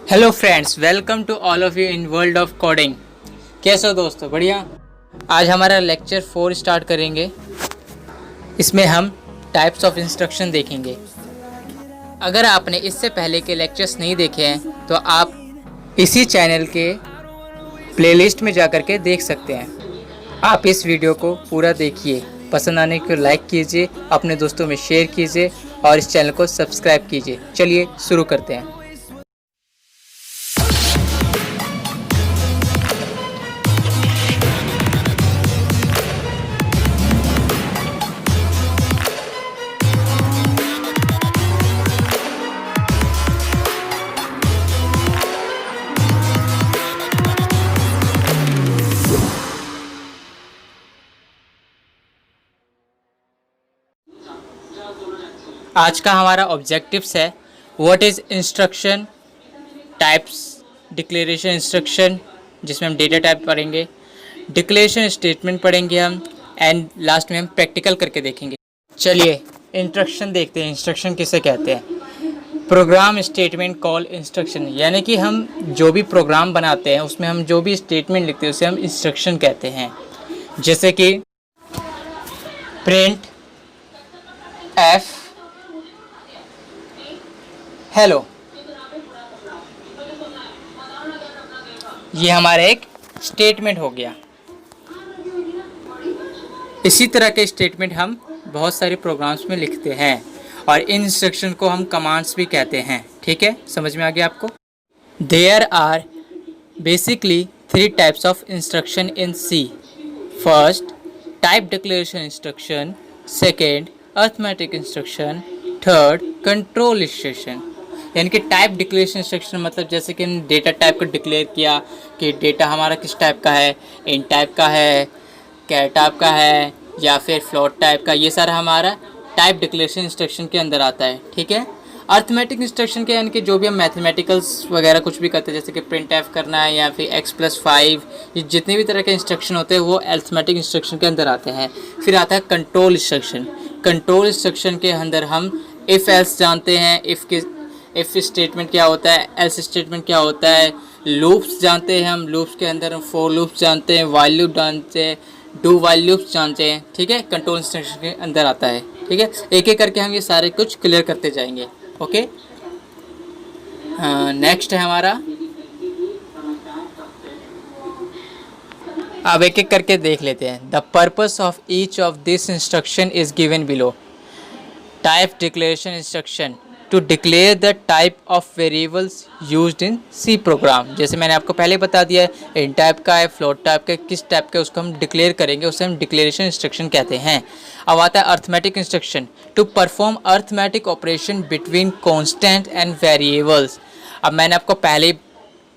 Hello friends, welcome to all of you in world of coding. कैसे हो दोस्तों? बढ़िया। आज हमारा लेक्चर 4 स्टार्ट करेंगे। इसमें हम टाइप्स ऑफ इंस्ट्रक्शन देखेंगे। अगर आपने इससे पहले के लेक्चर्स नहीं देखे हैं तो आप इसी चैनल के प्लेलिस्ट में जाकर के देख सकते हैं। आप इस वीडियो को पूरा देखिए, पसंद आने को लाइक कीजिए, अपने दोस्तों में शेयर कीजिए और इस चैनल को सब्सक्राइब कीजिए। चलिए शुरू करते हैं। आज का हमारा ऑब्जेक्टिव्स है what is instruction, types, declaration instruction जिसमें हम डेटा टाइप पढ़ेंगे, डिक्लेरेशन स्टेटमेंट पढ़ेंगे हम, एंड लास्ट में हम प्रैक्टिकल करके देखेंगे। चलिए इंस्ट्रक्शन देखते हैं। इंस्ट्रक्शन किसे कहते हैं? प्रोग्राम स्टेटमेंट कॉल इंस्ट्रक्शन, यानी कि हम जो भी प्रोग्राम बनाते हैं उसमें हम जो भी स्टेटमेंट लिखते हैं उसे हम इंस्ट्रक्शन कहते हैं। जैसे कि प्रिंट एफ हेलो, ये हमारा एक स्टेटमेंट हो गया। इसी तरह के स्टेटमेंट हम बहुत सारे प्रोग्राम्स में लिखते हैं और इन इंस्ट्रक्शन को हम कमांड्स भी कहते हैं। ठीक है, समझ में आ गया आपको? There are basically 3 types of instruction in C. First, type declaration instruction. Second, arithmetic instruction. Third, control instruction. यानी कि टाइप डिक्लेरेशन इंस्ट्रक्शन मतलब जैसे कि हमने डेटा टाइप को डिक्लेयर किया कि डेटा हमारा किस टाइप का है, इंट टाइप का है, कैर टाइप का है या फिर फ्लोट टाइप का। ये सारा हमारा टाइप डिक्लेरेशन इंस्ट्रक्शन के अंदर आता है। ठीक है। अर्थमेटिक इंस्ट्रक्शन के यानी कि जो भी हम मैथमेटिकल्स वगैरह कुछ भी करते हैं, जैसे कि प्रिंट एफ करना है या फिर x+5, ये जितने भी तरह के इंस्ट्रक्शन होते हैं वो अर्थमेटिक इंस्ट्रक्शन के अंदर आते हैं। फिर आता है कंट्रोल इंस्ट्रक्शन। कंट्रोल इंस्ट्रक्शन के अंदर हम इफ़ एल्स जानते हैं, इफ़ स्टेटमेंट क्या होता है, एल्स स्टेटमेंट क्या होता है, लूप्स जानते हैं हम, लूप्स के अंदर हम फॉर लूप्स जानते हैं, वाइल लूप जानते हैं, डू वाइल लूप्स जानते हैं। ठीक है, कंट्रोल इंस्ट्रक्शन के अंदर आता है। ठीक है, एक एक करके हम ये सारे कुछ क्लियर करते जाएंगे। ओके, नेक्स्ट है हमारा, अब एक एक करके देख लेते हैं। The purpose of each of this instruction is given below. Type declaration instruction to declare the type of variables used in C program. जैसे मैंने आपको पहले बता दिया है, इन टाइप का है, फ्लोट टाइप का, किस टाइप का उसको हम डिक्लेयर करेंगे उसे हम डिक्लेरेशन इंस्ट्रक्शन कहते हैं। अब आता है arithmetic instruction to perform arithmetic operation between constant and variables. अब मैंने आपको पहले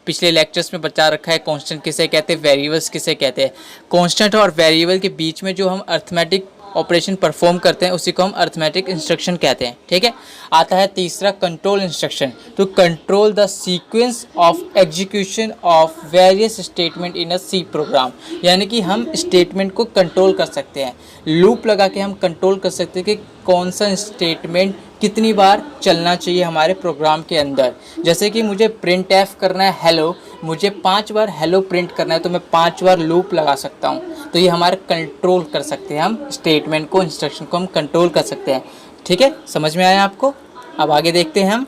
पिछले लेक्चर्स में बता रखा है कॉन्स्टेंट किसे कहते हैं, वेरिएबल्स किसे कहते हैं। कॉन्स्टेंट और वेरिएबल के बीच में जो हम अर्थमेटिक ऑपरेशन परफॉर्म करते हैं उसी को हम अर्थमेटिक इंस्ट्रक्शन कहते हैं। ठीक है। आता है तीसरा, control instruction to control the sequence of execution of various statement in a C program. यानी कि हम स्टेटमेंट को कंट्रोल कर सकते हैं, लूप लगा के हम कंट्रोल कर सकते हैं कि कौन सा स्टेटमेंट कितनी बार चलना चाहिए हमारे प्रोग्राम के अंदर। जैसे कि मुझे प्रिंट एफ करना है हेलो, मुझे 5 बार हेलो प्रिंट करना है तो मैं 5 बार लूप लगा सकता हूँ। तो ये हमारे कंट्रोल कर सकते हैं, हम स्टेटमेंट को, इंस्ट्रक्शन को हम कंट्रोल कर सकते हैं। ठीक है, समझ में आया आपको? अब आगे देखते हैं हम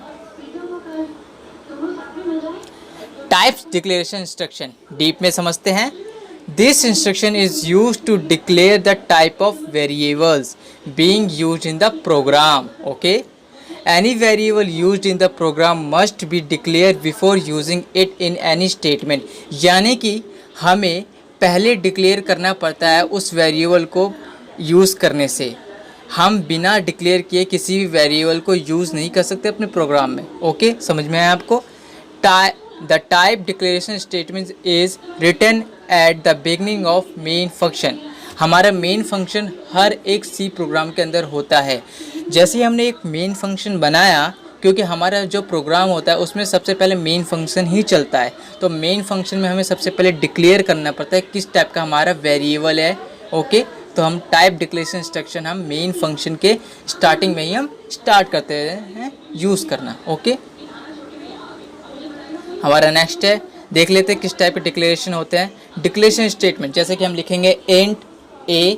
टाइप्स डिक्लेरेशन इंस्ट्रक्शन, डीप में समझते हैं। This instruction is used to declare the type of variables being used in the program. Okay, any variable used in the program must be declared before using it in any statement. यानी कि हमें पहले declare करना पड़ता है उस variable को use करने से। हम बिना डिक्लेयर किए किसी भी वेरिएबल को यूज़ नहीं कर सकते अपने प्रोग्राम में। ओके, समझ में आया आपको? The type declaration statement is written at the beginning of main function. हमारा मेन फंक्शन हर एक सी प्रोग्राम के अंदर होता है। जैसे ही हमने एक मेन फंक्शन बनाया, क्योंकि हमारा जो प्रोग्राम होता है उसमें सबसे पहले मेन फंक्शन ही चलता है, तो मेन फंक्शन में हमें सबसे पहले डिक्लेयर करना पड़ता है किस टाइप का हमारा वेरिएबल है। ओके, तो हम टाइप डिक्लेरेशन इंस्ट्रक्शन हम मेन फंक्शन के स्टार्टिंग में ही हम स्टार्ट करते हैं यूज़ करना। ओके, हमारा नेक्स्ट है, देख लेते हैं किस टाइप के डिक्लेरेशन होते हैं। डिक्लेरेशन स्टेटमेंट, जैसे कि हम लिखेंगे int a,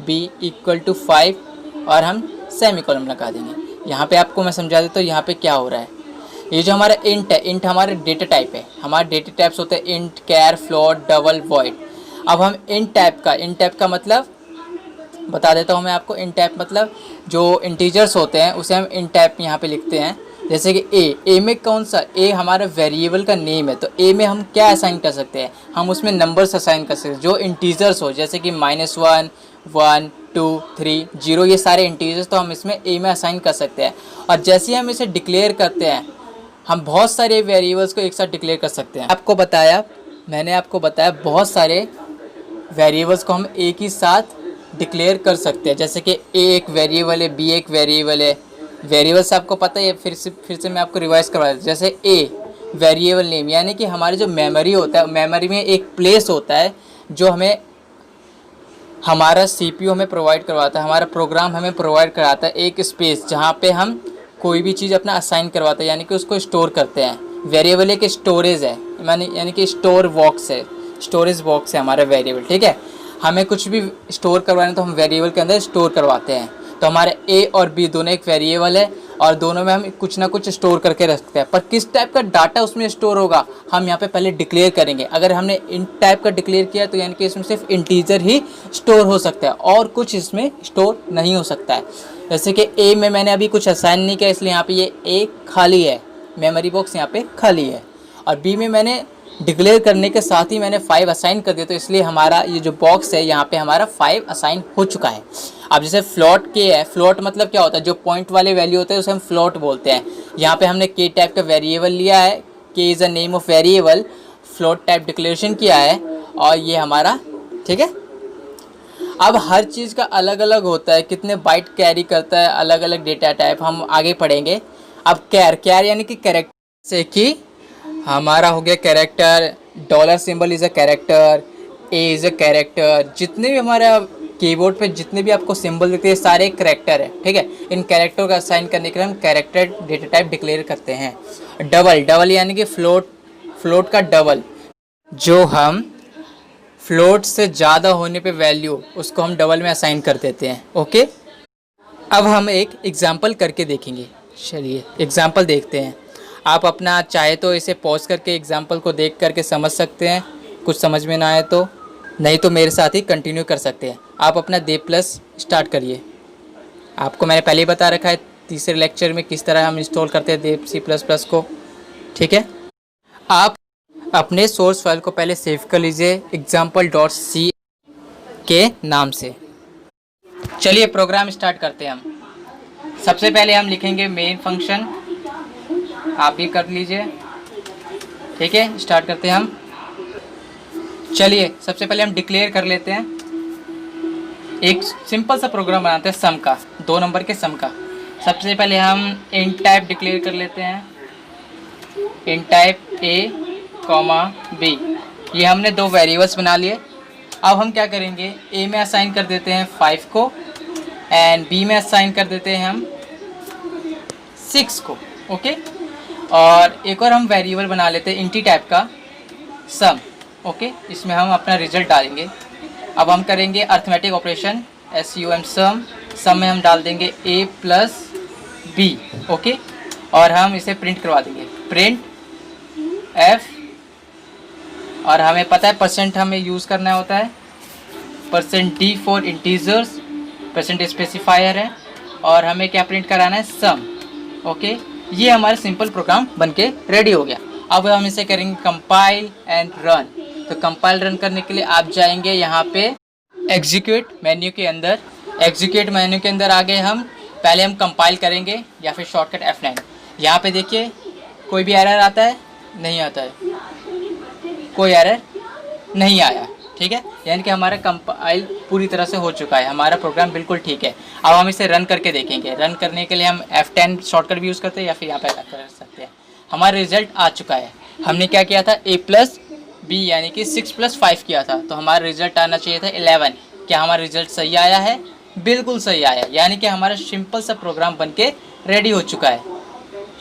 b equal to 5 और हम सेमीकोलन लगा देंगे। यहाँ पे आपको मैं समझा देता हूँ यहाँ पे क्या हो रहा है। ये जो हमारा इंट है, इंट हमारा डेटा टाइप है। हमारे डेटा टाइप्स होते हैं इंट, कैर, फ्लोट, डबल, वॉइड। अब हम इंट टाइप का मतलब बता देता हूँ मैं आपको। इंट टाइप मतलब जो इंटीजर्स होते हैं उसे हम इंट टाइप यहाँ पे लिखते हैं। जैसे कि ए में कौन सा, ए हमारा वेरिएबल का नेम है, तो ए में हम क्या असाइन कर सकते हैं, हम उसमें नंबर्स असाइन कर सकते हैं जो इंटीजर्स हो, जैसे कि -1, 1, 2, 3, 0, ये सारे इंटीजर्स तो हम इसमें ए में असाइन कर सकते हैं। और जैसे ही हम इसे डिक्लेयर करते हैं, हम बहुत सारे वेरिएबल्स को एक साथ डिक्लेयर कर सकते हैं। मैंने आपको बताया बहुत सारे वेरिएबल्स को हम एक ही साथ डिक्लेयर कर सकते हैं। जैसे कि ए एक वेरिएबल है, बी एक वेरिएबल है। वेरिएबल्स आपको पता है, फिर से मैं आपको रिवाइज करवा देता हूँ। जैसे ए वेरिएबल नेम, यानी कि हमारे जो मेमोरी होता है, मेमोरी में एक प्लेस होता है जो हमें हमारा सीपीयू हमें प्रोवाइड करवाता है, हमारा प्रोग्राम हमें प्रोवाइड कराता है एक स्पेस जहाँ पे हम कोई भी चीज़ अपना असाइन करवाते हैं, यानी कि उसको स्टोर करते हैं। वेरिएबल एक स्टोरेज है, यानी कि स्टोरेज बॉक्स है हमारा वेरिएबल, ठीक है। हमें कुछ भी स्टोर करवाना तो हम वेरिएबल के अंदर स्टोर करवाते हैं। तो हमारे ए और बी दोनों एक वेरिएबल है और दोनों में हम कुछ ना कुछ स्टोर करके रखते हैं, पर किस टाइप का डाटा उसमें स्टोर होगा हम यहाँ पे पहले डिक्लेयर करेंगे। अगर हमने इन टाइप का डिक्लेयर किया तो यानी कि इसमें सिर्फ इंटीजर ही स्टोर हो सकता है और कुछ इसमें स्टोर नहीं हो सकता है। जैसे कि ए में मैंने अभी कुछ असाइन नहीं किया, इसलिए यहाँ पे ये ए खाली है, मेमोरी बॉक्स यहाँ पे खाली है। और बी में मैंने डिक्लेयर करने के साथ ही मैंने 5 असाइन कर दिया, तो इसलिए हमारा ये जो बॉक्स है यहाँ पे हमारा 5 असाइन हो चुका है। अब जैसे फ्लोट के है, फ्लोट मतलब क्या होता है, जो पॉइंट वाले वैल्यू होते हैं उसे हम फ्लोट बोलते हैं। यहाँ पे हमने के टाइप का वेरिएबल लिया है, के is a name of variable, float type declaration किया है और ये हमारा, ठीक है। अब हर चीज़ का अलग अलग होता है, कितने बाइट कैरी करता है, अलग अलग डेटा टाइप हम आगे पढ़ेंगे। अब कैर यानी कि कैरेक्टर, से कि हमारा हो गया character, dollar symbol is a character, A is a character. जितने भी हमारा कीबोर्ड पे जितने भी आपको सिंबल दिखते हैं सारे कैरेक्टर है, ठीक है। इन कैरेक्टर का असाइन करने के लिए हम कैरेक्टर डेटा टाइप डिक्लेयर करते हैं। डबल यानी कि फ्लोट का डबल, जो हम फ्लोट से ज़्यादा होने पे वैल्यू उसको हम डबल में असाइन कर देते हैं, ओके। अब हम एक एग्जांपल करके देखेंगे, चलिए एग्जांपल देखते हैं। आप अपना चाहे तो इसे पॉज करके एग्जांपल को देख करके समझ सकते हैं, कुछ समझ में ना आए तो, नहीं तो मेरे साथ ही कंटिन्यू कर सकते हैं। आप अपना देव प्लस स्टार्ट करिए। आपको मैंने पहले ही बता रखा है तीसरे लेक्चर में किस तरह हम इंस्टॉल करते हैं देव C++ को, ठीक है। आप अपने सोर्स फाइल को पहले सेव कर लीजिए example.c के नाम से। चलिए प्रोग्राम स्टार्ट करते हैं हम। सबसे पहले हम लिखेंगे मेन फंक्शन, आप भी कर लीजिए, ठीक है। स्टार्ट करते हैं हम। चलिए सबसे पहले हम डिक्लेयर कर लेते हैं, एक सिंपल सा प्रोग्राम बनाते हैं सम का, 2 नंबर के सम का। सबसे पहले हम इंट टाइप डिक्लेयर कर लेते हैं, इंट टाइप ए, बी। ये हमने 2 वेरिएबल्स बना लिए। अब हम क्या करेंगे, ए में असाइन कर देते हैं 5 को एंड बी में असाइन कर देते हैं हम 6 को, ओके। और एक और हम वेरिएबल बना लेते हैं इंटी टाइप का सम, ओके। इसमें हम अपना रिजल्ट डालेंगे। अब हम करेंगे अर्थमेटिक ऑपरेशन SUM सम में हम डाल देंगे a प्लस बी, ओके। और हम इसे प्रिंट करवा देंगे, प्रिंट f। और हमें पता है परसेंट हमें यूज़ करना होता है, %d for integers, percent specifier है। और हमें क्या प्रिंट कराना है, सम, ओके। ये हमारा सिंपल प्रोग्राम बनके रेडी हो गया। अब हम इसे करेंगे कंपाइल एंड रन। तो कंपाइल रन करने के लिए आप जाएंगे यहाँ पे एग्जीक्यूट मेन्यू के अंदर, एग्जीक्यूट मेन्यू के अंदर आगे हम पहले हम कंपाइल करेंगे या फिर शॉर्टकट F9। यहाँ पे देखिए कोई भी एरर आता है, नहीं आता है, कोई एरर नहीं आया, ठीक है। यानी कि हमारा कंपाइल पूरी तरह से हो चुका है, हमारा प्रोग्राम बिल्कुल ठीक है। अब हम इसे रन करके देखेंगे। रन करने के लिए हम F10 शॉर्टकट भी यूज़ करते हैं या फिर यहाँ पे कर सकते हैं। हमारा रिजल्ट आ चुका है। हमने क्या किया था, a प्लस बी यानी कि 6 + 5 किया था, तो हमारा रिजल्ट आना चाहिए था 11। क्या हमारा रिजल्ट सही आया है? बिल्कुल सही आया, यानी कि हमारा सिंपल सा प्रोग्राम बनके रेडी हो चुका है।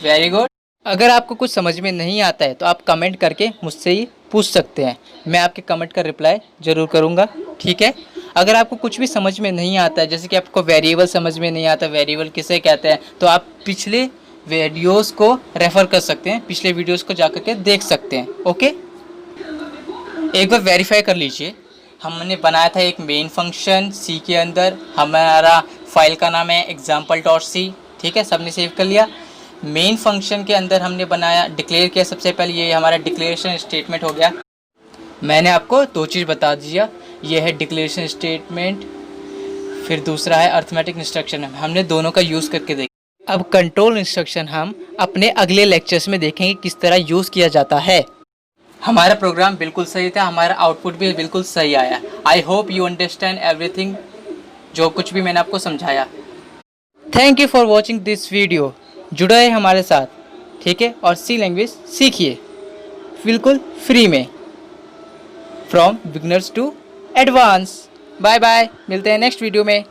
Very good. अगर आपको कुछ समझ में नहीं आता है तो आप कमेंट करके मुझसे ही पूछ सकते हैं, मैं आपके कमेंट का रिप्लाई ज़रूर करूँगा, ठीक है। अगर आपको कुछ भी समझ में नहीं आता है, जैसे कि आपको वेरिएबल समझ में नहीं आता, वेरिएबल किसे कहते हैं, तो आप पिछले वीडियोस को रेफ़र कर सकते हैं, पिछले वीडियोस को जा कर के देख सकते हैं। ओके, एक बार वेरीफाई कर लीजिए। हमने बनाया था एक मेन फंक्शन सी के अंदर, हमारा फाइल का नाम है example.c, ठीक है, सबने सेव कर लिया। मेन फंक्शन के अंदर हमने बनाया, डिक्लेयर किया सबसे पहले, ये हमारा डिक्लेरेशन स्टेटमेंट हो गया। मैंने आपको दो चीज़ बता दिया, ये है डिक्लेरेशन स्टेटमेंट, फिर दूसरा है अर्थमेटिक इंस्ट्रक्शन। हमने दोनों का यूज़ करके देखा। अब कंट्रोल इंस्ट्रक्शन हम अपने अगले लेक्चर्स में देखेंगे किस तरह यूज़ किया जाता है। हमारा प्रोग्राम बिल्कुल सही था, हमारा आउटपुट भी बिल्कुल सही आया। I hope you understand everything, जो कुछ भी मैंने आपको समझाया। Thank you for watching this video. जुड़ा है हमारे साथ, ठीक है, और सी लैंग्वेज सीखिए बिल्कुल फ्री में, from beginners to advance. Bye bye, मिलते हैं नेक्स्ट वीडियो में।